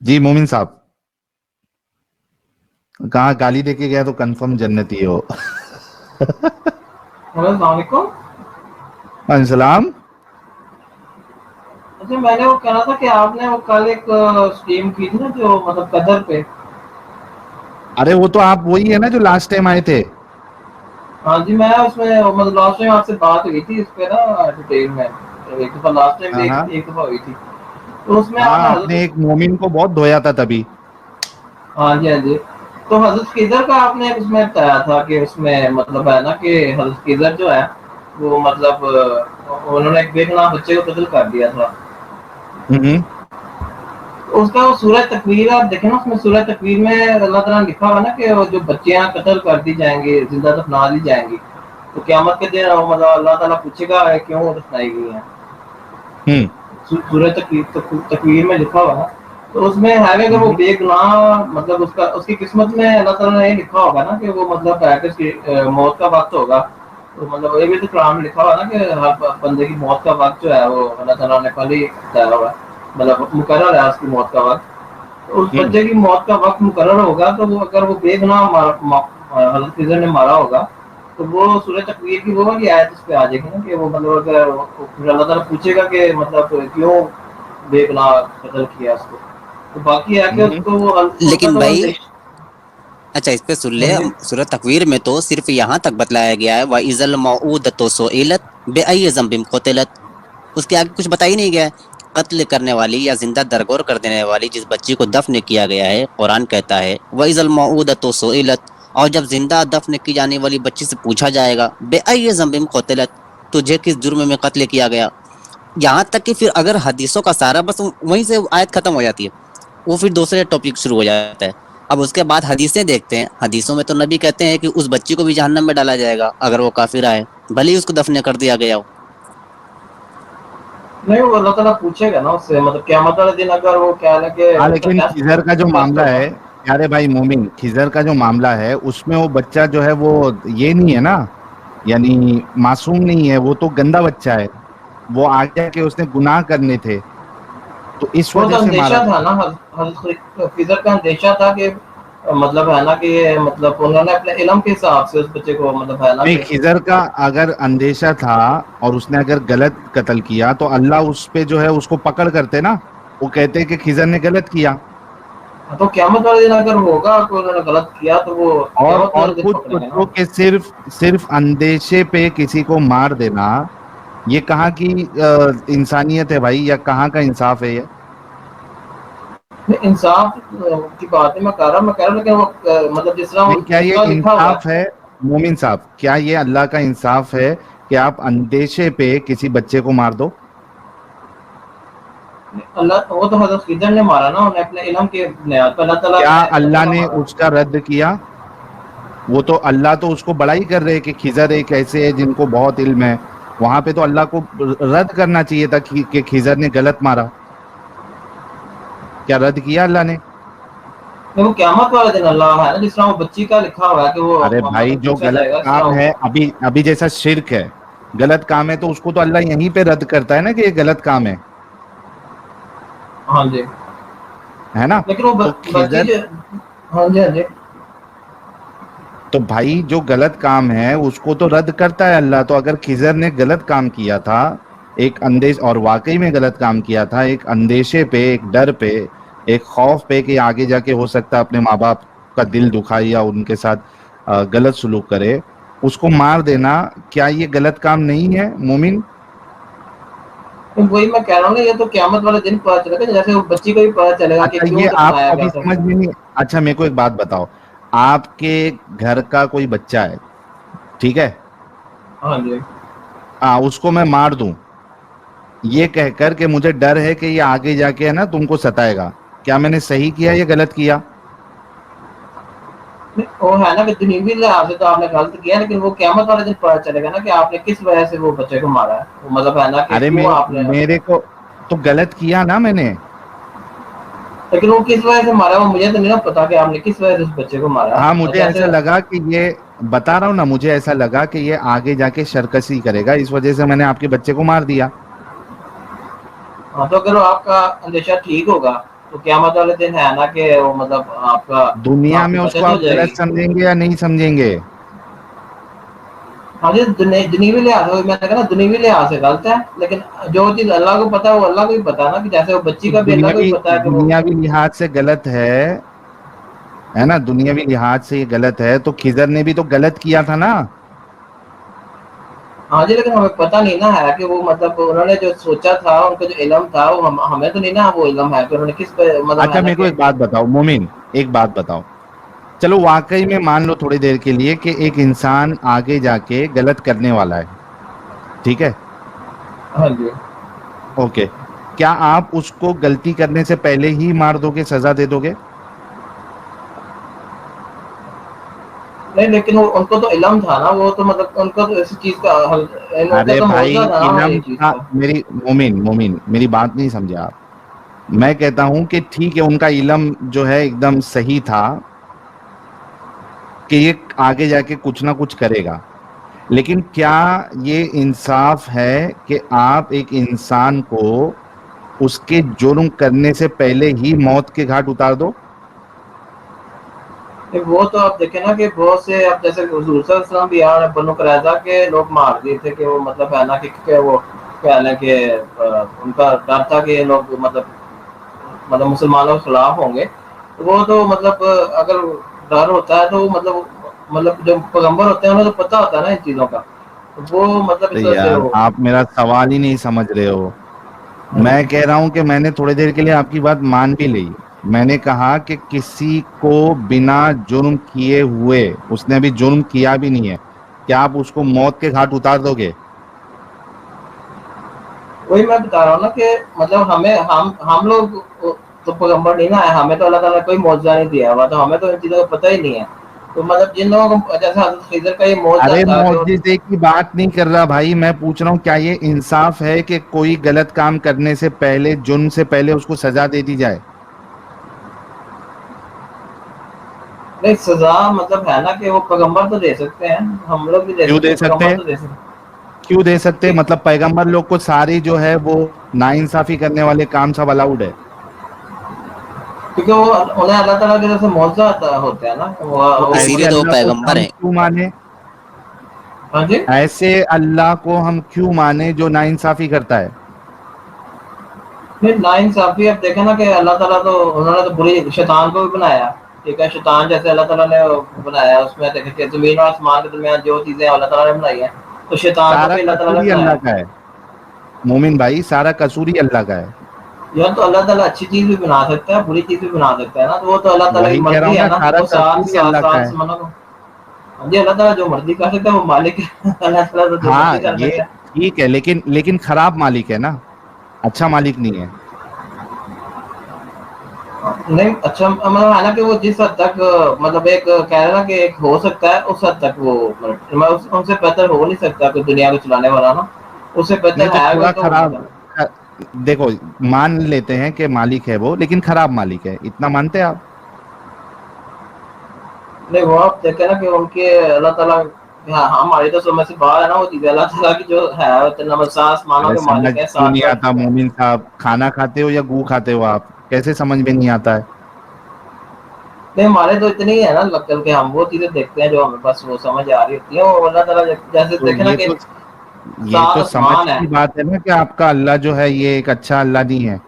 जी मोमिन साहब, कहाँ गाली देके गया तो कंफर्म जन्नती हो। हेलो अस्सलाम वालेकुम। सलाम। अच्छा, मैंने वो कहना था कि आपने वो कल एक स्ट्रीम की थी ना, जो मतलब कदर पे। अरे वो तो आप वही है ना जो लास्ट टाइम आए थे। हाँ जी, मैं उसमें मतलब लास्ट टाइम आपसे बात हुई थी इस पे ना, डिटेल में। एक दफ़ा लास्ट टाइम हाँ भी हाँ। एक दफ़ा हुई थी। तो उसमें हाँ आपने आपने हज़रत। एक मोमिन को बहुत धोया था तभी। हाँ जी, हाँ जी। तो हज़रत खिज़र का आपने उसमें बताया था कि उसमें मतलब है ना कि हज़रत खिज़र जो है, वो मतलब उन्होंने एक बेगुनाह बच्चे को कत्ल कर दिया था। हम्म। उसका वो सूरह तकवीर आप देखें ना, उसमें सूरह तकवीर में अल्लाह ताला ने लिखा हुआ ना कि वो जो बच्चियां कत्ल कर दी जाएंगी, जिंदा दफना दी जाएंगी, तो क़यामत के दिन वो मतलब अल्लाह ताला पूछेगा क्यों दफनाई गई हैं। हम्म। सूरह तकवीर में लिखा हुआ है। तो उसमें है कि अगर वो हम्म। बेगुनाह मतलब उसका उसकी किस्मत में अल्लाह ताला ने ये लिखा होगा ना कि वो मतलब है कि उसकी मौत का वक्त होगा। तो मतलब ये भी तो कुरान में लिखा हुआ है ना कि हर बंदे की मौत का वक्त जो है वो अल्लाह ताला ने पहले ही बताया हुआ है, मतलब मुकर्रर है उसकी मौत का वक्त। तो उस हम्म। बच्चे की मौत का वक्त मुकर्रर होगा, तो वो अगर वो बेगुनाह हज़रत खिज़र ने मारा होगा, तो वो सूरह तकवीर की वो वाली आयत इस पे आ जाएगी ना कि वो मतलब अगर फिर अल्लाह ताला पूछेगा कि मतलब क्यों बेगुनाह कत्ल किया उसको। तो बाकी है कि हम्म। उसको वो उसका लेकिन तो भाई, अंदेश। अच्छा इस पे सुन हाँ ले। जी। सूरत तकवीर में तो सिर्फ यहाँ तक बतलाया गया है, व इजल मऊद तो सोइलत बेअय्यि ज़ंबिन क़ुतिलत। उसके आगे कुछ बता ही नहीं गया है। कत्ल करने वाली या जिंदा दरगोर कर देने वाली जिस बच्ची को दफन किया गया है, कुरान कहता है व इजल मऊद तो सोइलत। और जब जिंदा दफन की जाने वाली बच्ची से पूछा जाएगा बेअय्यि ज़ंबिन क़ुतिलत, तुझे किस जुर्म में कत्ल किया गया। यहाँ तक कि फिर अगर हदीसों का सारा बस वहीं से आयत खत्म हो जाती है, वो फिर दूसरे टॉपिक शुरू हो जाता है। अब उसके बाद हदीसें देखते हैं, हदीसों में तो नबी कहते हैं कि उस बच्ची को भी जहन्नम में डाला जाएगा अगर वो काफिर आए, भले ही उसको दफन कर दिया गया हो। नहीं, वो अल्लाह ताला पूछेगा ना उससे, मतलब क़यामत वाले दिन अगर वो क्या है कि हाँ उसका लेकिन टेस्ट खिजर का जो टेस्ट मामला होगा। है, प्यारे भाई मोमिन, खिजर का जो मामला है उसमें वो बच्चा जो है वो ये नहीं है ना, यानी मासूम नहीं है, वो तो गंदा बच्चा है। वो आगे के उसने गुनाह करने थे तो इस वो तो वजह से मारा अंदेशा था गया। ना, हज़रत खिज़र का अंदेशा था कि मतलब है ना कि मतलब उन्होंने अपने इल्म के हिसाब से उस बच्चे को मतलब है ना नहीं, कि। खिजर का अगर अंदेशा था और उसने अगर गलत कत्ल किया तो अल्लाह उस पे जो है उसको पकड़ करते ना, वो कहते कि खिजर ने गलत किया। हाँ, तो क़यामत वाले दिन अगर होगा कि उन्होंने गलत किया, तो वो क़यामत और वाले दिन कुछ पकड़ेंगे ना। बच्चों के सिर्फ सिर्फ अंदेशे पे किसी को मार देना, ये कहाँ की इंसानियत है भाई, या कहाँ का इंसाफ है ये। नहीं, इंसाफ की बात है, मैं कह रहा हूँ, लेकिन वो मतलब जिस तरह नहीं, क्या ये उसका लिखा हुआ इंसाफ है। है मोमिन साहब, क्या ये अल्लाह का इंसाफ है कि आप अंदेशे पे किसी बच्चे को मार दो। अल्लाह वो तो हज़रत खिज़र ने मारा ना, उन्हें अपने इल्म के बुनियाद पर अल्लाह ताला क्या ने अल्लाह बच्चे को ने मारा। उसका रद्द किया। वो तो अल्लाह तो उसको बड़ाई कर रहे हैं कि खिजर एक ऐसे है जिनको बहुत इल्म है। वहां पे तो अल्लाह को रद्द करना चाहिए था कि खिजर ने गलत मारा। क्या रद्द किया अल्लाह ने। नहीं, वो क़यामत वाले दिन अल्लाह है ना, जिस तरह वो बच्ची का लिखा हुआ है कि वो अरे भाई मतलब जो पूछा गलत जाएगा, इस तरह काम वो। है, अभी अभी जैसा शिर्क है, गलत काम है, तो उसको तो अल्लाह यहीं पे रद्द करता है ना कि ये गलत काम हाँ जी। है ना। लेकिन वो तो बच्ची खिजर, जो। हाँ जी, हाँ जी। तो भाई जो गलत काम है उसको तो रद्द करता है अल्लाह। तो अगर खिजर ने गलत काम किया था, एक अंदेश, और वाकई में गलत काम किया था, एक अंदेशे पे, एक डर पे, एक खौफ पे कि आगे जाके हो सकता है अपने माँ बाप का दिल दुखाए या उनके साथ गलत सुलूक करे, उसको मार देना, क्या ये गलत काम नहीं है मोमिन। तो वही मैं कह रहा हूँ ना, ये तो क़यामत वाले दिन पता चलेगा, जैसे वो बच्ची को भी पता चलेगा कि अच्छा क्यों ये दफनाया आपको गया अभी था समझ उसको। में नहीं। अच्छा मेरे को एक बात बताओ, आपके घर का कोई बच्चा है, ठीक है, हाँ जी। उसको मैं मार दूं ये कहकर कि मुझे डर है कि ये आगे जाके है ना तुमको सताएगा, क्या मैंने सही किया या गलत किया। वो है ना कि दुनियावी लिहाज से तो आपने गलत किया, लेकिन वो क़यामत वाले दिन पता चलेगा ना कि आपने किस वजह से वो बच्चे को मारा है, वो मतलब है ना कि अरे क्यों आपने। मेरे को तो गलत किया ना मैंने। लेकिन वो किस वजह से मारा है, वो मुझे तो नहीं ना पता कि आपने किस वजह से उस बच्चे को मारा हाँ है, मुझे ऐसा जैसे। लगा कि ये, बता रहा हूँ ना, मुझे ऐसा लगा कि ये आगे जाके शरकसी करेगा, इस वजह से मैंने आपके बच्चे को मार दिया। हाँ, तो अगर वो आपका अंदेशा ठीक होगा, तो क़यामत वाले दिन है ना कि वो मतलब आपका दुनिया में आपकी उसको बचत हो आप गलत जाएगी। समझेंगे या नहीं समझेंगे? हाँ जी, दुनियावी लिहाज से मैंने कहा ना, दुनियावी लिहाज से गलत है, लेकिन जो चीज़ अल्लाह को पता है वो अल्लाह को भी पता है ना, कि जैसे वो बच्ची तो का भी अल्लाह को भी पता है कि वो। दुनियावी लिहाज से गलत है ना? दुनियावी लिहाज से ये गलत है, तो खिजर ने भी तो गलत किया था ना। हाँ जी, लेकिन हमें पता नहीं ना है कि वो मतलब उन्होंने जो सोचा था, उनका जो इल्म था वो हमें तो नहीं ना वो इल्म है कि उन्होंने किस पे मतलब है अच्छा ना मेरे को कि। एक बात बताओ मोमिन, एक बात बताओ, चलो वाकई में मान लो थोड़ी देर के लिए कि एक इंसान आगे जाके गलत करने वाला है, ठीक है, हाँ जी। ओके, क्या आप उसको गलती करने से पहले ही मार दोगे, सजा दे दोगे? नहीं, लेकिन वो उनको तो इल्म था ना, वो तो मतलब उनको तो इस चीज़ का उनका अरे तो भाई, मौजूदा था ना वो ये इलम चीज़ का का। मेरी मोमिन मोमिन मेरी बात नहीं समझे आप। मैं कहता हूं कि ठीक है, उनका इलम जो है एकदम सही था कि ये आगे जाके कुछ ना कुछ करेगा, लेकिन क्या ये इंसाफ है कि आप एक इंसान को उसके जुर्म करने से पहले ही मौत के घाट उतार दो? नहीं, वो तो आप देखें ना कि बहुत से अब जैसे हुजूर सल्लल्लाहु अलैहि वसल्लम भी यार बनु कुरैज़ा के लोग मार दिए थे कि वो मतलब है ना कि वो क्या है कि उनका डर था कि ये लोग मतलब मुसलमानों के खिलाफ होंगे। तो वो तो मतलब अगर डर होता है तो मतलब जो पैगंबर होते हैं उन्हें तो पता होता है ना इन चीज़ों का। तो वो मतलब तो इस वजह से यार वो। आप मेरा सवाल ही नहीं समझ रहे हो। मैं कह रहा हूं कि मैंने थोड़ी देर के लिए आपकी बात मान भी ली। मैंने कहा कि किसी को बिना जुर्म किए हुए, उसने अभी जुर्म किया भी नहीं है, क्या आप उसको मौत के घाट उतार दोगे? वही मैं बता रहा हूँ ना कि मतलब हमें हम लोग तो पैगंबर नहीं ना है, हमें तो अल्लाह ताला ने कोई मौजज़ा नहीं दिया हुआ, तो हमें तो इन चीज़ों का पता ही नहीं है। तो मतलब जिन लोगों को जैसे हज़रत खिज़र का ये मौजज़ा अरे था कि वो। मौजिज़े की बात नहीं कर रहा भाई, मैं पूछ रहा हूँ क्या ये इंसाफ है कि कोई गलत काम करने से पहले, जुर्म से पहले उसको सजा दे दी जाए? नहीं, सज़ा मतलब है ना कि वो पैगंबर तो दे सकते हैं, हम लोग भी दे क्यों सकते दे हैं, सकते पैगंबर हैं? तो दे सकते क्यों दे सकते हैं? हैं। मतलब पैगंबर लोग को सारी जो है वो नाइंसाफी करने वाले काम सब अलाउड है? क्योंकि वो उन्हें अल्लाह ताला की तरफ से मौजज़ा होते हैं ना तो वो ऐसे इसीलिए तो वो मतलब। अल्लाह को पैगंबर हम है। क्यों माने? हाँ जी। ऐसे अल्लाह को हम क्यों माने जो नाइंसाफी करता है? फिर नाइंसाफ़ी अब देखें ना कि अल्लाह ताला तो उन्होंने तो बुरी शैतान को भी बनाया, ठीक है? शैतान जैसे अल्लाह ताला ने बनाया, उसमें देखें कि ज़मीन और आसमान के दरमियान जो चीज़ें अल्लाह ताला ने बनाई हैं, तो शैतान को सारा भी अल्लाह ताला कसूर ने ही अल्लाह बनाया। का है मोमिन भाई, सारा कसूर ही अल्लाह का है। यार तो अल्लाह ताला अच्छी चीज़ भी बना सकता है, बुरी चीज़ भी बना सकता है ना, तो वो तो अल्लाह ताला की वही कह रहा मर्ज़ी हूँ है ना, ना, सारा वो कसूर ही अल्लाह का सात है। आसमानों को। हाँ जी, अल्लाह ताला जो मर्ज़ी कर सकता है, वो मालिक है। अल्लाह ताला तो जो हाँ मर्ज़ी कर ये सकता है। ठीक है, लेकिन लेकिन खराब मालिक है ना, अच्छा मालिक नहीं है। नहीं, अच्छा मतलब है ना कि वो जिस हद तक मतलब एक कह रहे ना कि एक हो सकता है, उस हद तक वो मैं उनसे बेहतर हो नहीं सकता कोई दुनिया को चलाने वाला ना, उससे नहीं बेहतर तो है थोड़ा अगर तो खराब, मतलब। ख- देखो, मान लेते हैं कि मालिक है वो, लेकिन खराब मालिक है, इतना मानते हैं आप? नहीं, वो आप देखे ना कि उनके अल्लाह ताला। हाँ, हमारी तो समझ से बाहर है ना वो चीज़ें, अल्लाह ताला की जो है इतना मतलब सात आसमानों अरे के समझ मालिक है, क्यों सात नहीं अर्श आता के। मोमिन साहब? खाना खाते हो या गू खाते हो आप? कैसे समझ में नहीं आता है? नहीं, हमारे तो इतने ही है ना लक्कल के, हम वो चीज़ें देखते हैं जो हमें बस वो समझ आ रही होती है, वो अल्लाह ताला जैसे तो देखे ना कि ये सात तो समझ आसमान है। की बात है ना कि आपका अल्लाह जो है ये एक अच्छा अल्लाह नहीं है,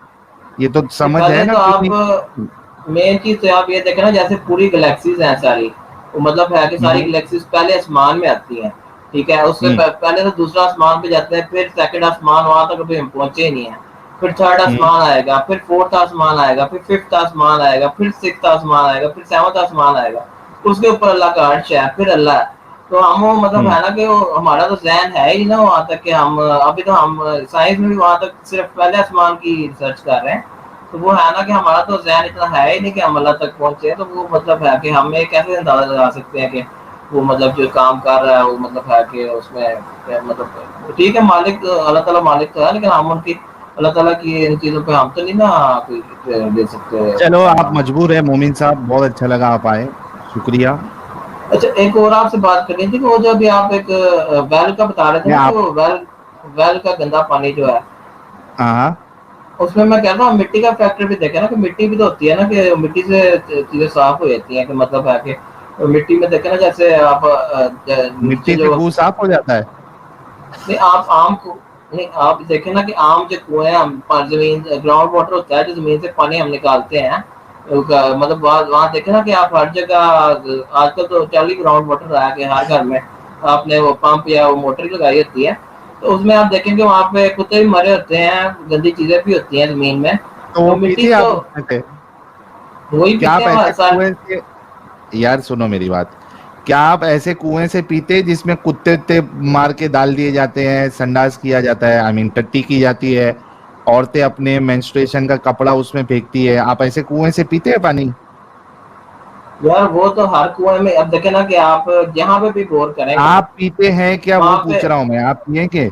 ये तो नहीं, समझ है पहले ना, तो आप क्योंकि मेन चीज़ तो आप ये देखें ना, जैसे पूरी गैलेक्सीज़ हैं सारी, वो मतलब है कि सारी हम्म गैलेक्सीज़ पहले आसमान में आती हैं, ठीक है? उससे हम्म पहले तो दूसरा आसमान पे जाते हैं, फिर सेकंड आसमान वहाँ तक अभी हम पहुँचे ही नहीं हैं। फिर थर्ड हम्म आसमान आएगा, फिर फोर्थ आसमान आएगा, फिर फिफ्थ आसमान आएगा, फिर सिक्स्थ आसमान आएगा, फिर सेवंथ आसमान आएगा। उसके ऊपर अल्लाह का अर्श है, फिर अल्लाह है। तो हम वो मतलब हम्म है ना कि वो हमारा तो ज़हन है ही ना वहाँ तक कि हम अभी तो हम साइंस में भी वहाँ तक सिर्फ पहले आसमान की रिसर्च कर रहे हैं। तो वो है ना कि हमारा तो ज़हन इतना है ही नहीं कि हम अल्लाह तक पहुँचे, तो वो मतलब है कि हम ये कैसे अंदाज़ा लगा सकते हैं कि वो मतलब जो काम कर रहा है वो मतलब है कि उसमें क्या मतलब ठीक है, मालिक अल्लाह ताला मालिक तो है, लेकिन हम उनकी अल्लाह ताला की इन चीज़ों पे हम तो नहीं ना कोई दे सकते चलो आप नाम। मजबूर है मोमिन साहब, बहुत अच्छा लगा आप आए, शुक्रिया। अच्छा, एक और आपसे बात करनी थी कि वो जो अभी आप एक वेल का बता रहे थे मैं ना कि आप वो वेल वेल का गंदा पानी जो है, हाँ हाँ, उसमें मैं कह रहा हूँ मिट्टी का फैक्टर भी देखे ना, कि मिट्टी भी तो होती है ना, कि मिट्टी से चीजें साफ हो जाती हैं, कि मतलब है कि मिट्टी में देखे ना, जैसे आप नीचे मिट्टी से जो, गू साफ हो जाता है। नहीं आप आम को, नहीं आप देखें ना कि आम जो कुएं हम जमीन ग्राउंड वाटर होता है, जो जमीन से पानी हम निकालते हैं, मतलब वहाँ देखें ना कि आप हर जगह आजकल तो चल ही ग्राउंड वाटर रहा है कि हर घर में आपने वो पंप या वो मोटर लगाई होती है, तो उसमें आप देखेंगे वहाँ पे कुत्ते भी मरे होते हैं, गंदी चीजें भी होती हैं जमीन में, तो तो वो मिट्टी पीते आप तो उसमें से? वही क्या पीते आप हैं ऐसे सर। कुएं से, यार सुनो मेरी बात, क्या आप ऐसे कुएं से पीते जिसमें कुत्ते उत्ते मार के डाल दिए जाते हैं, संडास किया जाता है, आई मीन टट्टी की जाती है, औरतें अपने मेंस्ट्रुएशन का कपड़ा उसमें फेंकती है, आप ऐसे कुएं से पीते हैं पानी? यार वो तो हर कुएं में, अब देखे ना कि आप जहाँ पे भी बोर करेंगे आप पीते हैं क्या, वो वहां पे, पूछ रहा हूं मैं, आप पिए के?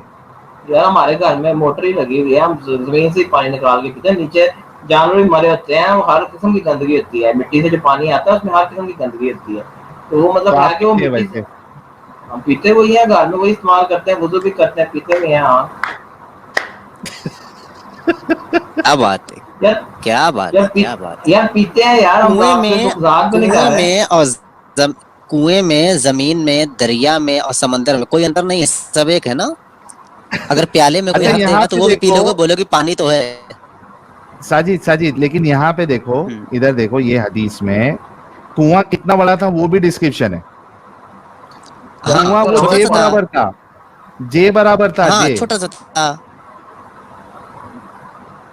यार हमारे घर में मोटर ही लगी हुई है, हम जमीन से ही पानी निकाल के पीते हैं, नीचे जानवर भी मरे होते हैं, वो हर किस्म की गंदगी होती है, मिट्टी से जो पानी आता है उसमें हर किस्म की गंदगी होती है, तो वो तो मतलब आप है कि वो पीते हैं मिट्टी से वैसे? हम पीते वही है, घर में वही इस्तेमाल करते हैं, वुजू भी करते हैं, पीते भी हैं हाँ। क्या बात है, यार क्या बात है, क्या बात है। यार पीते हैं यार, हम कुएं आपसे में मजाक भी नहीं कर कुएं रहे। में और जम, कुएं में, जमीन में, दरिया में और समंदर में कोई अंतर नहीं है, सब एक है ना। अगर प्याले में कोई अच्छा हाथ यहाँ देगा तो पे वो भी पी देखो लोगे, बोलोगे पानी तो है। साजिद, साजिद, लेकिन यहाँ पे देखो, हम्म। इधर देखो, ये हदीस में कुआं कितना बड़ा था वो भी डिस्क्रिप्शन है। हाँ, कुआं यार वो छोटा हमें जे सा था। बराबर था, जे बराबर था, हाँ, जे। छोटा सा था।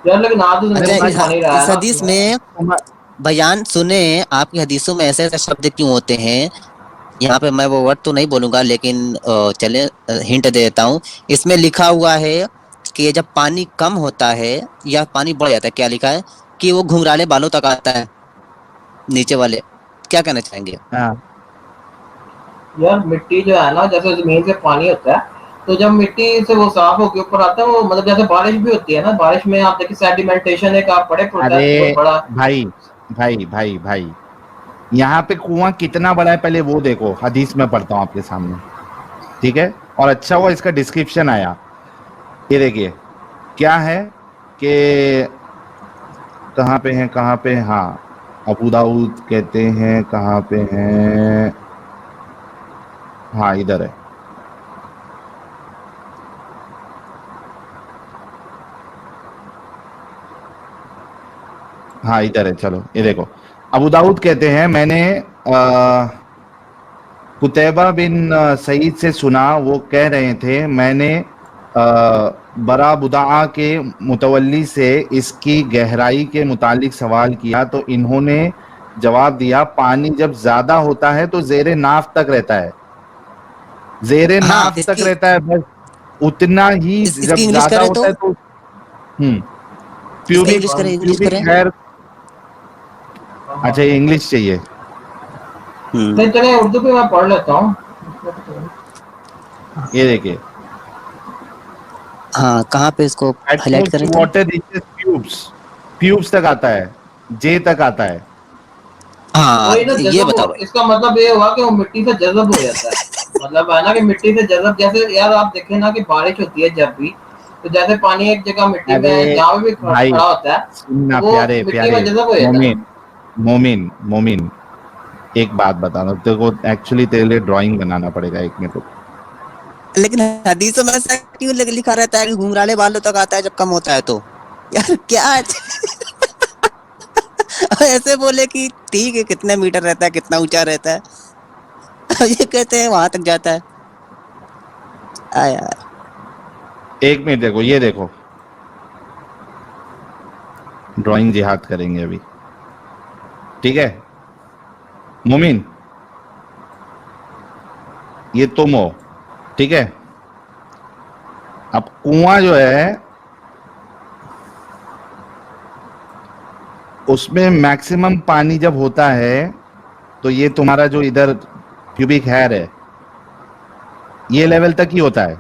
यार लेकिन आज तो अरे अच्छा, जमीन से भाई, पानी रहा है इस ना हदीस उसमें। में बयान सुने, आपकी हदीसों में ऐसे ऐसे शब्द क्यों होते हैं। यहाँ पे मैं वो वर्ड तो नहीं बोलूंगा, लेकिन चले हिंट दे देता हूँ। इसमें लिखा हुआ है कि जब पानी कम होता है या पानी बढ़ जाता है, क्या लिखा है कि वो घुंघराले बालों तक आता है, नीचे वाले। क्या कहना चाहेंगे। हाँ, यार मिट्टी जो है ना, जैसे जमीन से पानी होता है, तो जब मिट्टी से वो साफ होके ऊपर आता है, वो मतलब जैसे बारिश भी होती है ना, बारिश में आप देखिए सेडिमेंटेशन एक आप बड़े अरे प्रोसेस बहुत बड़ा। भाई, भाई भाई भाई, यहाँ पे कुआं कितना बड़ा है पहले वो देखो, हदीस में पढ़ता हूँ आपके सामने, ठीक है? और अच्छा हुआ इसका डिस्क्रिप्शन आया। ये देखिए, क्या है कि कहाँ पे है, कहाँ पे, हाँ, अबू दाऊद कहते हैं, कहाँ पे हैं, हाँ इधर है, हाँ इधर है, चलो ये देखो। अबू दाऊद कहते हैं, मैंने कुतैबा बिन सईद से सुना, वो कह रहे थे, मैंने बरा बुदाआ के मुतवल्ली से इसकी गहराई के मुतालिक सवाल किया, तो इन्होंने जवाब दिया, पानी जब ज्यादा होता है तो जेरे नाफ तक रहता है, जेरे हाँ, नाफ तक रहता है, बस उतना ही। इसकी जब इंग्लिश ज्यादा करें होता तो, है तो इसका प्यूबिक इंग्लिश करें, इंग्लिश प्यूबिक करें। हेयर। अच्छा, ये इंग्लिश चाहिए? नहीं हम्म। चले उर्दू भी मैं पढ़ लेता हूँ। ये देखिए, हाँ, कहाँ पे इसको हाईलाइट एटमॉस करें तो। वाटर रीचेस ट्यूब्स, ट्यूब्स तक आता है, जे तक आता है। हाँ, वही ना ये जज़ब बताओ भाई। इसका मतलब ये हुआ कि वो मिट्टी से जज़ब हो जाता है, मतलब है ना कि मिट्टी से जज़ब, जैसे यार आप देखें ना कि बारिश होती है जब भी, तो जैसे पानी एक जगह मिट्टी अरे में जहाँ पे भी भाई, खड़ा होता है, तो सुनना वो प्यारे मिट्टी प्यारे, में जज़ब हो जाता है ना। मोमिन, मोमिन, मोमिन, एक बात बताना तेरे को, एक्चुअली तेरे लिए ड्राइंग बनाना पड़ेगा, एक मिनट रुक। लेकिन हदीसों में ऐसा क्यों लिखा रहता है कि घुंघराले बालों तक आता है जब कम होता है तो। यार क्या ऐसे बोले कि ठीक है, कितने मीटर रहता है, कितना ऊंचा रहता है। ये कहते हैं वहां तक जाता है। यार। एक मिनट देखो, ये देखो, ड्राइंग जिहाद करेंगे अभी, ठीक है? मोमिन, ये तुम हो, ठीक है? अब कुआं जो है उसमें मैक्सिमम पानी जब होता है, तो ये तुम्हारा जो इधर क्यूबिक हेयर है, ये लेवल तक ही होता है,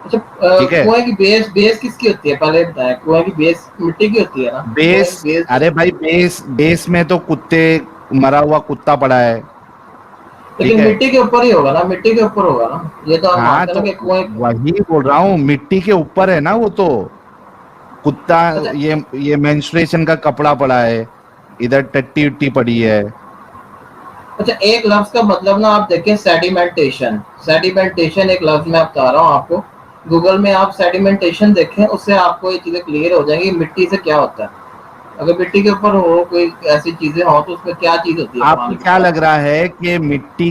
अच्छा ठीक है? कुएं की बेस बेस किसकी होती है, पहले बताया, कुएं की बेस मिट्टी की होती है ना, कुएं बेस, की बेस जो, अरे भाई, बेस बेस में तो कुत्ते, मरा हुआ कुत्ता पड़ा है, ठीक लेकिन है? मिट्टी के ऊपर ही होगा ना, मिट्टी के ऊपर होगा ना, ये तो हम हाँ, मानते हैं तो ना कि कुएं। वही बोल रहा हूँ, मिट्टी के ऊपर है ना वो तो। कुत्ता, अच्छा ये मेंस्ट्रुएशन का कपड़ा पड़ा है, इधर टट्टी उट्टी पड़ी है। अच्छा, एक लफ्ज का मतलब ना आप देखिए, सेडिमेंटेशन। सेडिमेंटेशन एक लफ्ज मैं बता रहा हूँ आपको, गूगल में आप सेडिमेंटेशन देखें, उससे आपको ये चीजें क्लियर हो जाएंगी मिट्टी से क्या होता है। अगर मिट्टी के ऊपर हो कोई ऐसी चीजें हो तो उसमें क्या चीज होती है आपको पानी के क्या साथ। लग रहा है कि मिट्टी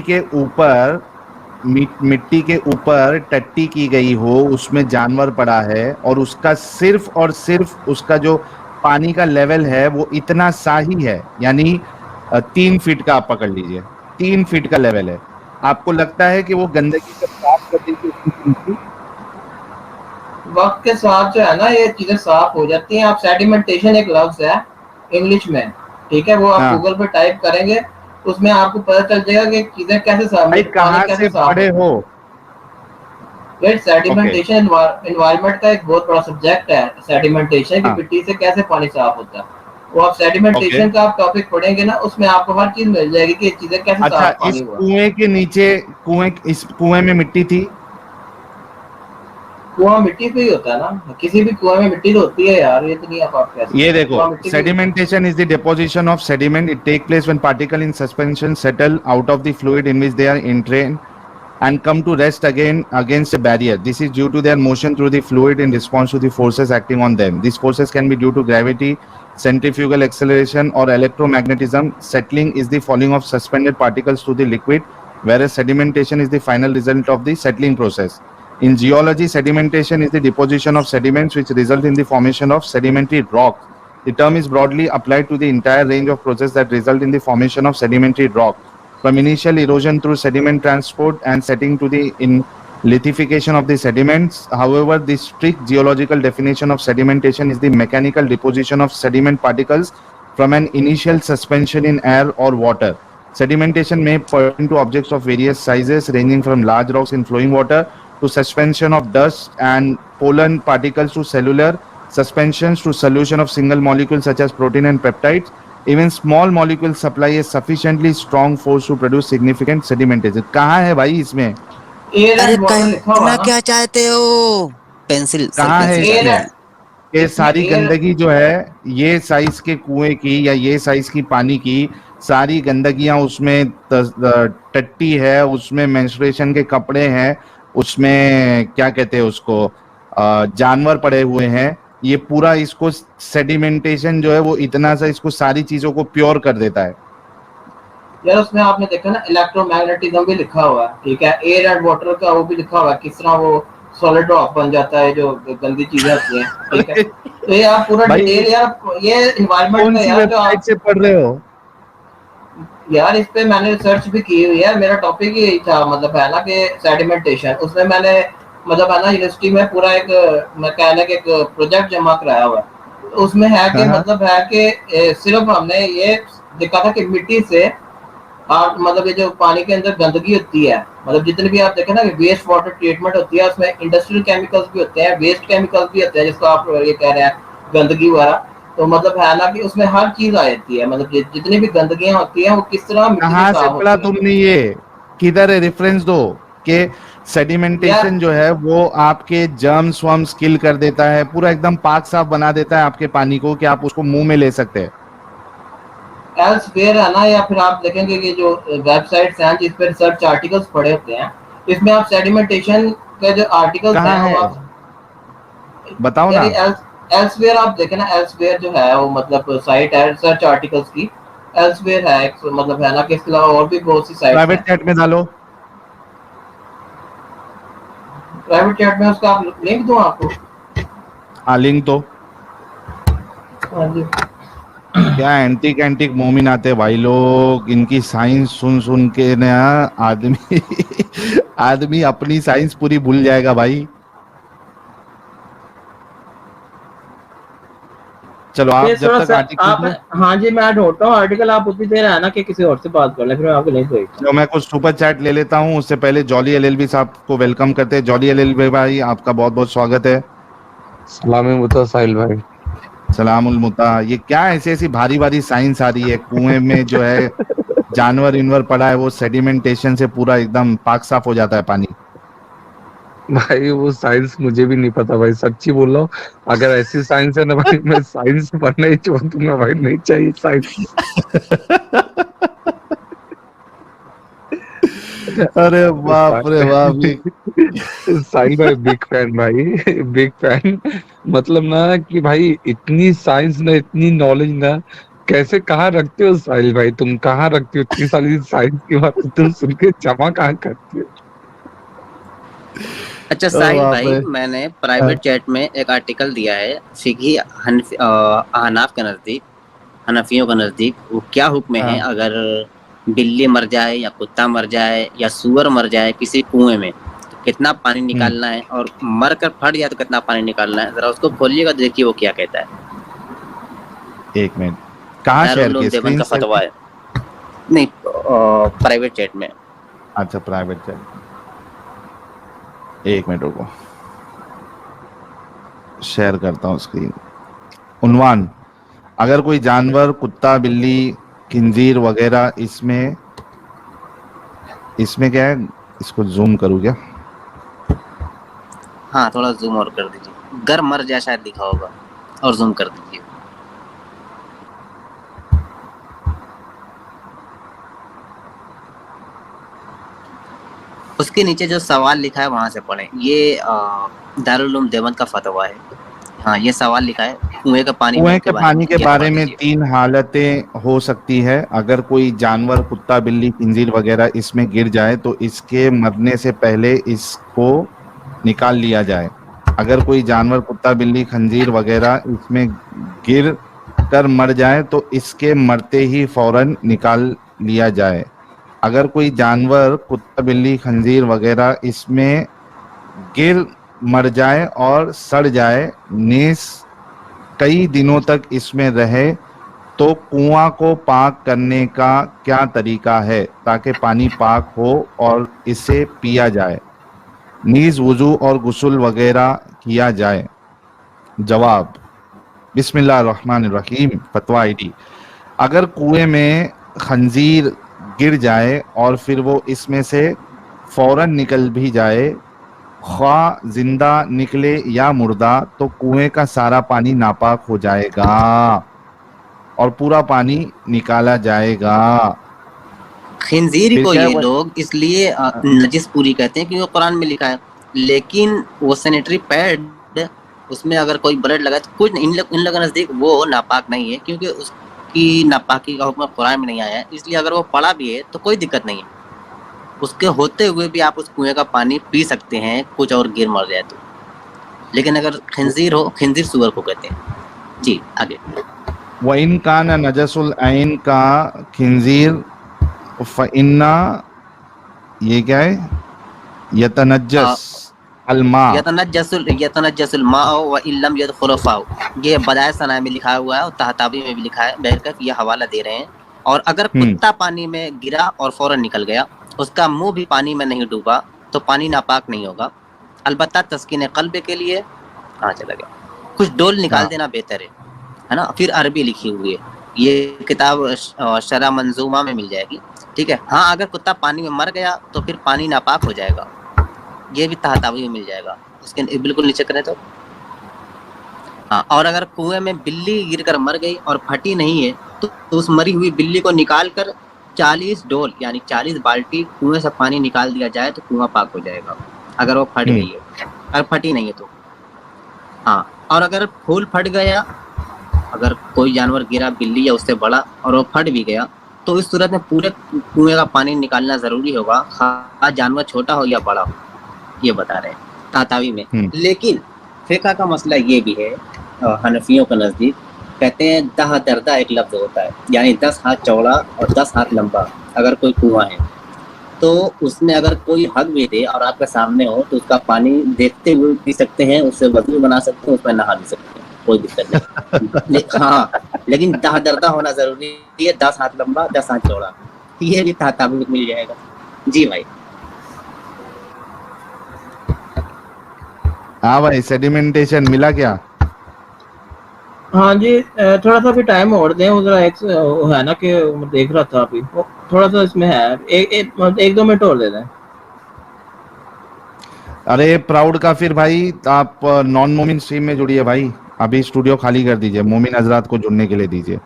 के ऊपर टट्टी की गई हो, उसमें जानवर पड़ा है और उसका सिर्फ और सिर्फ उसका जो पानी का लेवल है वो इतना सा ही है, यानी 3 फीट का आप पकड़ लीजिए, 3 फीट का लेवल है। आपको लगता है कि वो गंदगी जब साफ कर देगी उसकी मिट्टी? वक्त के साथ जो है ना ये चीजें साफ हो जाती हैं। आप सेडिमेंटेशन एक लफ्ज है इंग्लिश में, ठीक है, वो आप हाँ गूगल पे टाइप करेंगे, उसमें आपको पता चल जाएगा कि चीजें कैसे साफ, भाई, पानी कहाँ कैसे से साफ पढ़े होता हो? है। ये ओके। सेडिमेंटेशन एनवायरनमेंट का एक बहुत बड़ा सब्जेक्ट है, सेडिमेंटेशन की हाँ। मिट्टी से कैसे पानी साफ होता है। वो आप ओके। सेडिमेंटेशन का आप टॉपिक पढ़ेंगे ना, उसमें आपको हर चीज मिल जाएगी कि ये चीजें कैसे अच्छा, साफ पानी इस हुआ। कुएं के नीचे, इस कुएं में मिट्टी थी? कुआं मिट्टी पे ही होता है ना, किसी भी कुएं में मिट्टी तो होती है यार, ये तो नहीं आप कह ये सकते, देखो, कुआं मिट्टी पे ही होता है। sedimentation is the deposition of sediment. It take place when particle in suspension settle out of the fluid in which they are entrained and come to rest again against a barrier. This is due to their motion through the fluid in response to the forces acting on them. These forces can be due to gravity, centrifugal acceleration, or electromagnetism. Settling is the falling of suspended particles to the liquid, whereas sedimentation is the final result of the settling process. In geology, sedimentation is the deposition of sediments which result in the formation of sedimentary rocks. The term is broadly applied to the entire range of processes that result in the formation of sedimentary rock, from initial erosion through sediment transport and setting to the in lithification of the sediments. However, the strict geological definition of sedimentation is the mechanical deposition of sediment particles from an initial suspension in air or water. Sedimentation may pertain to objects of various sizes, ranging from large rocks in flowing water to suspension of dust and pollen particles to cellular suspensions to solution of single molecules such as protein and peptides. Even small molecules supply a sufficiently strong force to produce significant sedimentation. कहाँ है भाई इसमें? Air अरे and water लिखा हुआ कहना है ना। क्या चाहते हो? पेंसिल सर, कहाँ है पेंसिल एयर चाहिए। इसमें? ये इसमें सारी एयर, गंदगी जो है, ये साइज के कुएं की या ये साइज की पानी की सारी गंदगियां उसमें टट्टी है, उसमें मेंस्ट्रुएशन के कपड़े हैं, उसमें क्या कहते हैं उसको, जानवर पड़े हुए हैं। ये पूरा इसको सेडिमेंटेशन जो है वो इतना सा इसको सारी चीजों को प्योर कर देता है। यार उसमें आपने देखा ना इलेक्ट्रोमैग्नेटिज्म भी लिखा हुआ है, ठीक है, एयर एंड वाटर का वो भी लिखा हुआ है, किस तरह वो सॉलिड रॉक बन जाता है जो गंदी चीजें होती हैं, ठीक है। अरे तो ये आप पूरा भाई, डिटेल यार, ये इन्वायरमेंट कौन का सी यार जो वेबसाइट आप, से पढ़ रहे हो? यार इस पे मैंने रिसर्च भी की हुई है, मेरा टॉपिक यही था, मतलब है ना कि सेडिमेंटेशन, उसमें मैंने मतलब है ना यूनिवर्सिटी में पूरा एक मैकेनिक एक प्रोजेक्ट जमा कराया हुआ है। तो उसमें है कि हाँ। मतलब है कि सिर्फ हमने ये देखा था कि मिट्टी से आप मतलब ये जो पानी के अंदर गंदगी होती है, मतलब जितने भी आप देखें ना कि वेस्ट वाटर ट्रीटमेंट होती है, उसमें इंडस्ट्रियल केमिकल्स भी होते हैं, वेस्ट केमिकल्स भी होते हैं, जिसको आप ये कह रहे हैं गंदगी वगैरह। तो मतलब है ना कि उसमें हर चीज आ जाती है, मतलब जितनी भी गंदगियां होती हैं वो किस तरह मिट्टी से कहाँ से साफ पढ़ा होती हैं। तुमने ये? किधर है? रेफरेंस दो कि यार सेडिमेंटेशन जो है वो आपके जर्म्स वर्म्स किल कर देता है, पूरा एकदम पाक साफ बना देता है आपके पानी को कि आप उसको मुंह में ले सकते हैं। एल्सवेयर है ना, या फिर आप देखेंगे कि जो वेबसाइट्स हैं जिस पर रिसर्च आर्टिकल्स पड़े होते हैं, इसमें आप सेडिमेंटेशन के जो आर्टिकल्स कहाँ हैं वो है? आप, बताओ यार ना। एल्सवेयर आप देखें ना, एल्सवेयर जो है वो मतलब साइट है रिसर्च आर्टिकल्स की, एल्सवेयर है एक, मतलब है ना कि इसके अलावा और भी बहुत सी साइट्स प्राइवेट हैं। चैट में डालो। प्राइवेट चैट में उसका आप लिंक दूं आपको? हाँ, लिंक दो। हाँ जी। क्या एंटीक एंटीक मोमिन आते हैं भाई लोग, इनकी साइंस सुन सुन के ना आदमी आदमी अपनी साइंस पूरी भूल जाएगा भाई। चलो, ये आप जब थोड़ा तक सा आर्टिकल आप, दो। हाँ जी मैं ढूंढता हूँ आर्टिकल, आप उतनी देर है ना कि किसी और से बात कर लें, फिर मैं आपको लिंक भेजता हूँ। चलो, मैं कुछ सुपर चैट ले लेता हूँ, उससे पहले जॉली एलएलबी साहब को वेलकम करते हैं। जॉली एलएलबी भाई, आपका बहुत बहुत स्वागत है। सलामी मुता साहिल भाई। सलामुल मुता। ये क्या ऐसी ऐसी भारी भारी साइंस आ रही है? कुएं में जो है जानवर इनवर पड़ा है, वो सेडिमेंटेशन से पूरा एकदम पाक साफ हो जाता है पानी। भाई वो साइंस मुझे भी नहीं पता भाई, सच्ची बोल रहा हूँ। अगर ऐसी साइंस है ना भाई, मैं साइंस पढ़ना ही छोड़ दूंगा भाई, नहीं चाहिए साइंस। अरे बाप रे बाप ये साहिल भाई बिग फैन भाई, बिग फैन। मतलब ना कि भाई इतनी साइंस ना, इतनी नॉलेज ना, कैसे कहाँ रखते हो साहिल भाई, तुम कहाँ रखते हो इतनी सारी साइंस की बात, तुम सुन के जमा कहाँ करते हो? अच्छा ओ साहिल बाप भाई, रे। मैंने हाँ, प्राइवेट चैट में एक आर्टिकल दिया है फिकी अहनाफ के नज़दीक, हनफियों के नज़दीक। वो क्या हुक्म है हाँ, अगर बिल्ली मर जाए या कुत्ता मर जाए या सूअर मर जाए किसी कुएं में, तो कितना पानी हम्म, निकालना है, और मर कर फट गया तो कितना पानी निकालना है। जरा उसको खोलिएगा तो देखिए वो क्या कहता है। एक मिनट, कहाँ शेयर दारुल किए, उलूम देवबंद स्क्रीन का शेयर फतवा की? है। नहीं, प्राइवेट चैट में। अच्छा, प्राइवेट चैट, एक मिनट रुको, शेयर करता हूँ स्क्रीन। उन्वान, अगर कोई जानवर, कुत्ता, बिल्ली, खिंजीर वगैरह इसमें, इसमें क्या है, इसको जूम करूँ क्या? हाँ, थोड़ा जूम और कर दीजिए, गर मर जाए शायद लिखा होगा, और जूम कर दीजिए। उसके नीचे जो सवाल लिखा है वहां से पढ़ें। ये दारुल उलूम देवबंद का फतवा है। हाँ, ये सवाल लिखा है कुएं का पानी कुएं में के के बारे में, पानी के ये बारे पढ़ में लीजिए। 3 हालतें हो सकती है। अगर कोई जानवर, कुत्ता, बिल्ली, खंजीर वगैरह इसमें गिर जाए तो इसके मरने से पहले इसको निकाल लिया जाए। अगर कोई जानवर, कुत्ता, बिल्ली, खंजीर वगैरह इसमें गिर कर मर जाए तो इसके मरते ही फौरन निकाल लिया जाए। अगर कोई जानवर, कुत्ता, बिल्ली, खंजीर वगैरह इसमें गिर मर जाए और सड़ जाए, नीस कई दिनों तक इसमें रहे, तो कुआं को पाक करने का क्या तरीका है ताकि पानी पाक हो और इसे पिया जाए? नीज वुजू और गुस्ल वगैरह किया जाए? जवाब, बिस्मिल्लाहिर्रहमानिर्रहीम। फतवा आईडी, अगर कुएं में खंजीर गिर जाए और फिर वो इसमें से फौरन निकल भी जाए, ख्वा जिंदा निकले या मुर्दा, तो कुएं का सारा पानी नापाक हो जाएगा और पूरा पानी निकाला जाएगा। खिंजीर फिर को क्या है ये वो? लोग इसलिए नजिस पूरी कहते हैं क्योंकि वो कुरान में लिखा है। लेकिन वो सैनिटरी पैड, उसमें अगर कोई ब्लड लगा तो कुछ नहीं, इन लोगों के नजदीक वो नापाक नहीं है, क्योंकि उसकी नापाकी का हुक्म कुरान में नहीं आया है। इसलिए अगर वो पड़ा भी है तो कोई दिक्कत नहीं है, उसके होते हुए भी आप उस कुएं का पानी पी सकते हैं, कुछ और गिर मर जाए तो। लेकिन अगर खिंजीर हो, खिंजीर सुअर को कहते हैं। जी आगे। व इन कान नजसुल ऐन का खिंजीर फ़इन्ना, ये क्या है, यतनज्जस अलमा। यतनज्जसुल माअ व इल्लम यदखुल फ़ाहु, ये बदाए सना में लिखा हुआ है और तहताबी में भी लिखा है। बहरकत ये हवाला दे रहे हैं। और अगर हम्म, कुत्ता पानी में गिरा और फौरन निकल गया, उसका मुंह भी पानी में नहीं डूबा, तो पानी नापाक नहीं होगा। अलबत्ता तस्कीन कल्ब के लिए, कहाँ चला गया, कुछ डोल निकाल हाँ, देना बेहतर है ना। फिर अरबी लिखी हुई है, ये किताब शरा मंजूमा में मिल जाएगी। ठीक है। हाँ, अगर कुत्ता पानी में मर गया तो फिर पानी नापाक हो जाएगा, ये भी तहतावी में मिल जाएगा। उसके बिल्कुल नीचे करें तो, हाँ, और अगर कुएं में बिल्ली गिरकर मर गई और फटी नहीं है, तो उस मरी हुई बिल्ली को निकाल कर 40 डोल यानी 40 बाल्टी कुएं से पानी निकाल दिया जाए तो कुआं पाक हो जाएगा, अगर वो फट हम्म, गई है। अगर फटी नहीं है तो, हाँ। और अगर फूल फट गया, अगर कोई जानवर गिरा, बिल्ली या उससे बड़ा, और वो फट भी गया, तो इस सूरत में पूरे कुएं का पानी निकालना जरूरी होगा, खा जानवर छोटा हो या बड़ा हो। ये बता रहे हैं तातावी में। हम्म, लेकिन फिका का मसला ये भी है, हनफियों के नज़दीक कहते हैं दह दर्दा एक लफ्ज़ होता है, यानी 10 हाथ चौड़ा और 10 हाथ लंबा। अगर कोई कुआं है तो उसमें अगर कोई हक भी दे और आपके सामने हो तो उसका पानी देखते हुए पी सकते हैं, उससे वजू बना सकते हैं, उसमें नहा भी सकते हैं, कोई दिक्कत नहीं। हाँ, लेकिन दह दर्दा होना जरूरी है, 10 हाथ लंबा 10 हाथ चौड़ा। ये भी ताबूत मिल जाएगा। जी भाई। हाँ भाई, सेडिमेंटेशन मिला क्या? हाँ जी, थोड़ा सा भी टाइम और दें, वो जरा एक वो है ना कि मैं देख रहा था अभी, वो थोड़ा सा इसमें है, एक 2 मिनट और दे दें। अरे प्राउड का फिर भाई आप नॉन मोमिन स्ट्रीम में जुड़िए भाई, अभी स्टूडियो खाली कर दीजिए, मोमिन हजरात को जुड़ने के लिए दीजिए।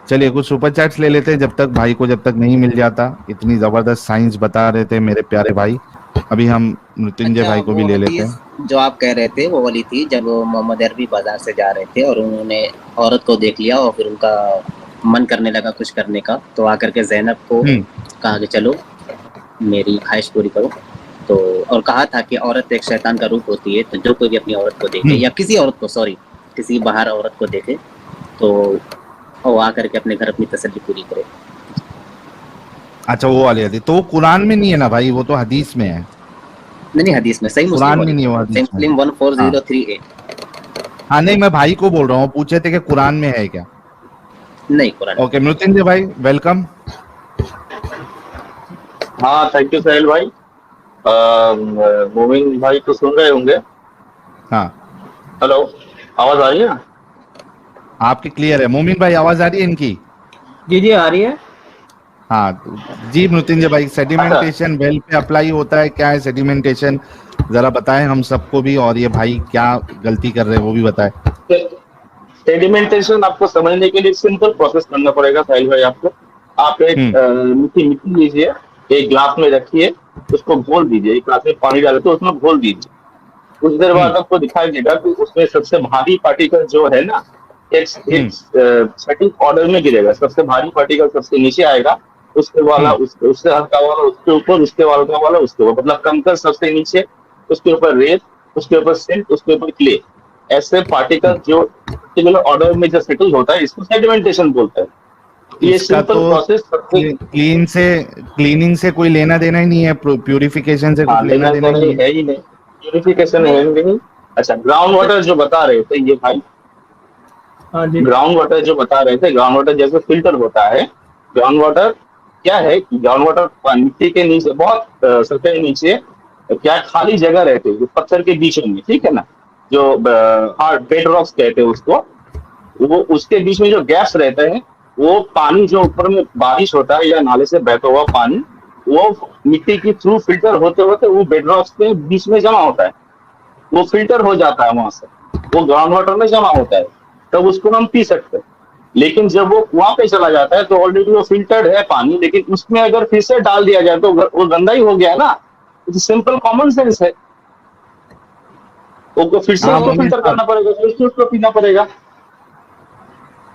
चलिए कुछ सुपर चैट्स ले लेते हैं जब तक भाई को जब तक नहीं मिल जाता, इतनी जबरदस्त साइंस बता रहे थे मेरे प्यारे भाई। अभी हम मृत्युंजय अच्छा, भाई को भी वो ले लेते हदीस हैं। जो आप कह रहे थे वो वाली थी जब वो मोहम्मद अरबी बाजार से जा रहे थे और उन्होंने औरत को देख लिया और फिर उनका मन करने लगा कुछ करने का, तो आकर के ज़ैनब को कहा कि चलो मेरी ख्वाहिश पूरी करो। तो और कहा था कि औरत एक शैतान का रूप होती है, तो जो कोई भी अपनी औरत को देखे या किसी औरत को, सॉरी, किसी बाहर औरत को देखे तो वो आकर के अपने घर अपनी तसल्ली पूरी करे। अच्छा वो वाली हदीस तो वो कुरान में नहीं है ना भाई, वो तो हदीस में है। नहीं, हदीस में, सही मुस्लिम कुरान में वाली, नहीं है वो सही हदीस में। मुस्लिम 1403A। हाँ नहीं, मैं भाई को बोल रहा हूँ, पूछे थे कि कुरान में है क्या। नहीं, कुरान। ओके मृत्युंजय भाई वेलकम। हाँ थैंक यू साहिल भाई। मोमिन भाई तो सुन रहे होंगे। हाँ हेलो, आवाज आ रही है? आपकी क्लियर है। मोमिन भाई आवाज आ रही है इनकी? जी जी आ रही है। हाँ जी मृत्युंजय भाई, सेडिमेंटेशन वेल पे अप्लाई होता है, क्या है सेडिमेंटेशन जरा बताएं हम सबको भी, और ये भाई क्या गलती कर रहे हैं वो भी बताएं। सेडिमेंटेशन आपको समझने के लिए सिंपल प्रोसेस करना पड़ेगा साहिल भाई आपको। आप एक मिट्टी मिट्टी लीजिए, एक ग्लास में रखिए, उसको घोल दीजिए, एक ग्लास में पानी डाले तो उसमें घोल दीजिए। कुछ देर बाद आपको दिखाई देगा कि उसमें सबसे भारी पार्टिकल जो है ना, एक सटीक ऑर्डर में गिरेगा। सबसे भारी पार्टिकल सबसे नीचे आएगा, उसके वाला उससे हल्का वाला उसके ऊपर, उसके हल्का वाला उसके ऊपर, मतलब कंकर सबसे नीचे, उसके ऊपर रेत, उसके ऊपर सिल्ट, उसके ऊपर क्ले। ऐसे पार्टिकल जो पर्टिकुलर ऑर्डर में जो सेटल होता है, इसको सेडिमेंटेशन बोलते हैं। ये इसका सिंपल तो प्रोसेस सबसे क्लीनिंग से कोई लेना देना ही नहीं है, प्यूरिफिकेशन से कुछ लेना देना ही नहीं है ही नहीं, प्यूरिफिकेशन है नहीं। ही नहीं। अच्छा, ग्राउंड वाटर जो बता रहे थे ये भाई, हाँ जी। ग्राउंड वाटर जो बता रहे थे, ग्राउंड वाटर जैसे फिल्टर होता है। ग्राउंड वाटर क्या है कि ग्राउंड वाटर मिट्टी के नीचे बहुत सतह के नीचे क्या खाली जगह रहती है, जो पत्थर के बीच में, ठीक है ना, जो हार्ड बेड रॉक्स कहते हैं उसको। वो उसके बीच में जो गैप्स रहते हैं, वो पानी जो ऊपर में बारिश होता है या नाले से बहता हुआ पानी, वो मिट्टी के थ्रू फिल्टर होते होते वो बेड रॉक्स के बीच में जमा होता है, वो फिल्टर हो जाता है वहां से, वो ग्राउंड वाटर में जमा होता है, तब उसको हम पी सकते हैं। लेकिन जब वो कुआं पे चला जाता है तो ऑलरेडी वो फिल्टर्ड है पानी, लेकिन उसमें अगर फिर से डाल दिया जाए तो वो गंदा ही हो गया ना। सिंपल कॉमन सेंस है, वो फिर से हाँ उसको मोमिन फिल्टर साहब, करना पड़ेगा, फिर से उसको पीना पड़ेगा।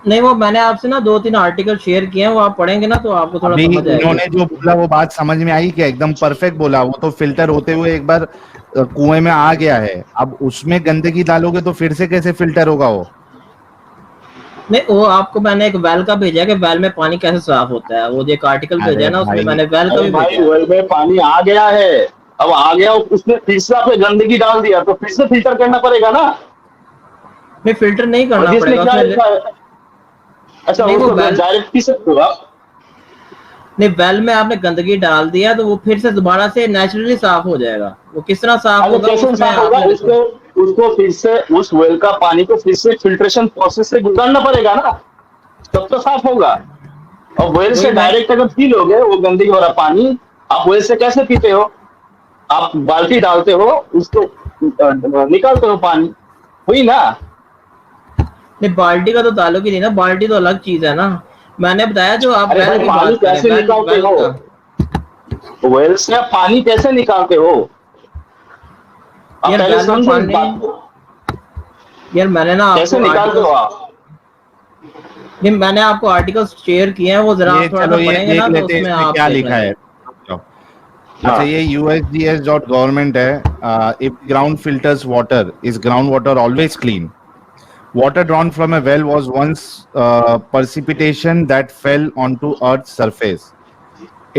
नहीं वो मैंने आपसे ना 2-3 आर्टिकल शेयर किए हैं, वो आप पढ़ेंगे ना तो आपको थोड़ा अभी समझ आएगी। इन्होंने जो बोला वो बात समझ में आई क्या? एकदम परफेक्ट बोला। वो तो फिल्टर होते हुए एक बार कुएं में आ गया है, अब उसमें गंदगी डालोगे तो फिर से कैसे फिल्टर होगा वो? नहीं वो आपको मैंने एक वेल का भेजा है कि वेल में पानी कैसे साफ होता है, वो जो एक आर्टिकल भेजा अरे है ना उसमें भाई, मैंने वेल का अरे भी भाई भेजा है। वेल में पानी आ गया है, अब आ गया, उसमें फिर से आपने गंदगी डाल दिया तो फिर से फिल्टर करना पड़ेगा ना। नहीं फिल्टर नहीं और करना जिसमें पड़ेगा क्या उसमें। लिखा है, अच्छा नहीं वो उसको वेल, डायरेक्ट पी सकते हो आप। नहीं वेल में आपने गंदगी डाल दिया तो वो फिर से दोबारा से नेचुरली साफ हो जाएगा। वो किस तरह साफ अगर होगा वो कैसे उसमें साफ होगा, आपने लिखा। उसको उसको फिर से उस वेल का पानी को फिर से फिल्ट्रेशन प्रोसेस से गुजारना पड़ेगा ना, तब तो साफ होगा। और वेल वही से मैं, डायरेक्ट अगर पी लोगे वो गंदगी वाला पानी, आप वेल से कैसे पीते हो? आप बाल्टी डालते हो, उसको निकालते हो पानी, हुई ना। नहीं बाल्टी का तो ताल्लुक ही नहीं ना, बाल्टी तो अलग चीज है ना। मैंने बताया जो आप अरे वेल भाई की पानी बात करें, कैसे वेल निकालते वेल हो? का। वेल से आप पानी कैसे निकालते हो? आप यार पहले वेल में समझो इस पानी, बात को, यार मैंने ना कैसे आपको निकालते हो आर्टिकल, आप? नहीं मैंने आपको आर्टिकल शेयर किए हैं, वो जरा ये आप थोड़ा सा चलो ये पढ़ेंगे देख ना तो लेते हैं उसमें इसमें आप क्या देख लिखा लेंगे। है। अच्छा हाँ ये usgs.government है। If ground filters water, is ground water always clean? Water drawn from a well was once precipitation that fell onto Earth's surface.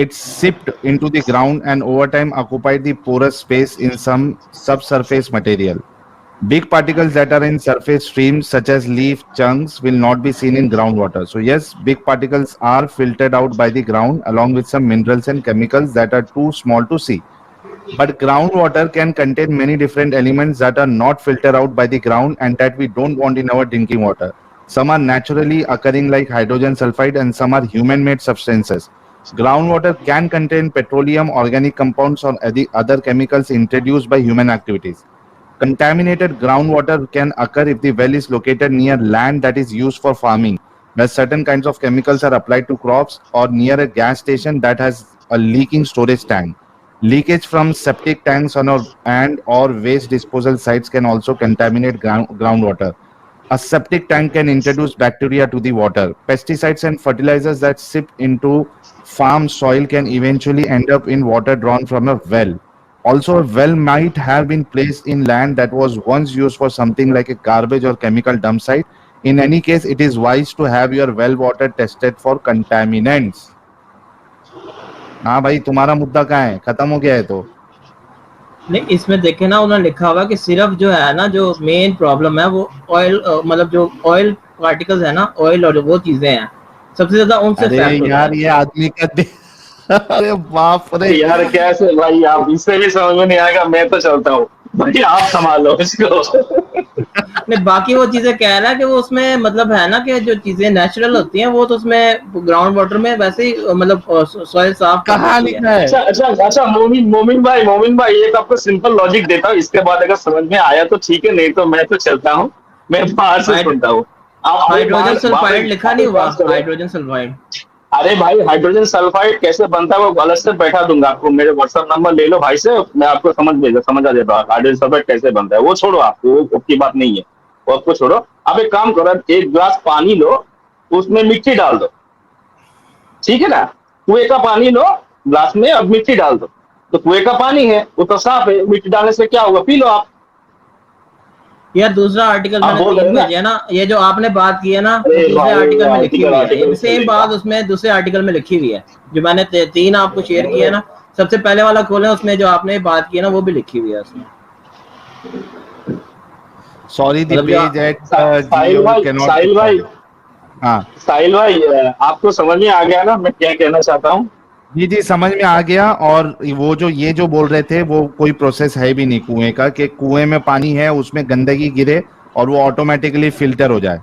It seeped into the ground and over time occupied the porous space in some subsurface material. Big particles that are in surface streams, such as leaf chunks, will not be seen in groundwater. So, yes, big particles are filtered out by the ground along with some minerals and chemicals that are too small to see. But groundwater can contain many different elements that are not filtered out by the ground and that we don't want in our drinking water. Some are naturally occurring like hydrogen sulfide and some are human made substances. Groundwater can contain petroleum, organic compounds, or other chemicals introduced by human activities. Contaminated groundwater can occur if the well is located near land that is used for farming, where certain kinds of chemicals are applied to crops, or near a gas station that has a leaking storage tank. Leakage from septic tanks and or waste disposal sites can also contaminate groundwater. A septic tank can introduce bacteria to the water. Pesticides and fertilizers that sip into farm soil can eventually end up in water drawn from a well. Also, a well might have been placed in land that was once used for something like a garbage or chemical dump site. In any case, it is wise to have your well water tested for contaminants. हाँ भाई, तुम्हारा मुद्दा कहाँ है? खत्म हो गया है तो? नहीं, इसमें देखे ना, उन्होंने लिखा हुआ कि सिर्फ जो है ना, जो मेन प्रॉब्लम है वो ऑयल, मतलब जो ऑयल पार्टिकल्स है ना, ऑयल और वो चीजें हैं, सबसे ज्यादा उनसे अरे इफेक्ट होता यार, है। ये आदमी का अरे बाप रे यार कैसे भाई, आप इससे भी समझ में नहीं आएगा, मैं तो चलता हूँ भाई, आप संभालो इसको। नहीं, बाकी वो चीजें कह रहा है कि वो उसमें मतलब है ना कि जो चीजें नेचुरल होती हैं वो तो उसमें ग्राउंड वाटर में वैसे ही मतलब सॉइल साफ कर कहाँ देती है। लिखा है? अच्छा अच्छा अच्छा, मोमिन भाई एक आपको सिंपल लॉजिक देता हूँ, इसके बाद अगर समझ में आया तो ठीक है, नहीं तो मैं तो चलता हूँ, मैं बाहर से सुनता हूँ। आप हाइड्रोजन सल्फाइड लिखा नहीं हुआ? हाइड्रोजन हाइड्रोजन सल्फाइड, अरे भाई, हाइड्रोजन सल्फाइड कैसे बनता है वो अलग से बैठा दूंगा आपको, मेरे व्हाट्सएप नंबर ले लो भाई से, मैं आपको समझा देता हूँ हाइड्रोजन सल्फाइड कैसे बनता है। वो छोड़ो, आपको वो की बात नहीं है, वो आपको छोड़ो। आप एक काम करो, एक गिलास पानी लो, उसमें मिट्टी डाल दो, ठीक है ना? कुएं का पानी लो ग्लास में, अब मिट्टी डाल दो, तो कुएं का पानी है वो तो साफ है, मिट्टी डालने से क्या होगा, पी लो आप। यार दूसरा आर्टिकल आप मैंने बोल रहे 3 हो ना? भेजे है ना, ये जो आपने बात की है ना, वो अरे दूसरे भाई, आर्टिकल में लिखी हुई है, आर्टिकल ये सेम चलेगा। बात उसमें दूसरे आर्टिकल में लिखी हुई है, जो मैंने 3 आपको शेयर किया है ना, सबसे पहले वाला खोले, उसमें जो आपने बात की है ना वो भी लिखी हुई है उसमें। सॉरी, द मतलब जो पेज एट साहिल GO भाई, cannot be साहिल भाई, found. हाँ साहिल भाई, आपको समझ में आ गया ना मैं क्या कहना चाहता हूँ? जी जी, समझ में आ गया। और वो जो ये जो बोल रहे थे, वो कोई प्रोसेस है भी नहीं कुएं का, कि कुएं में पानी है, उसमें गंदगी गिरे और वो ऑटोमेटिकली फिल्टर हो जाए।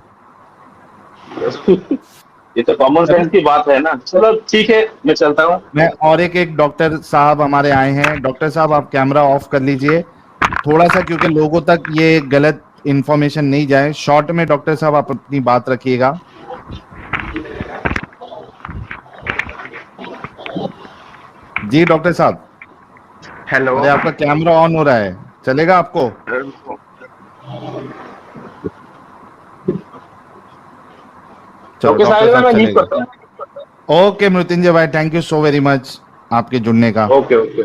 ये तो कॉमन सेंस की बात है ना। चलो ठीक है, मैं चलता हूँ। मैं और एक डॉक्टर साहब हमारे आए हैं। डॉक्टर साहब, आप कैमरा ऑफ कर लीजिए थोड़ा सा, क्योंकि लोगों तक ये गलत इंफॉर्मेशन नहीं जाए। शॉर्ट में डॉक्टर साहब आप अपनी बात रखिएगा। जी डॉक्टर साहब। हेलो। अरे आपका कैमरा ऑन हो रहा है, चलेगा आपको? चलो ओके डॉक्टर साहिल भाई, साहब मैं लीव चलेगा। करता हूँ। ओके मृत्युंजय भाई, thank you so very much आपके जुड़ने का। Okay okay.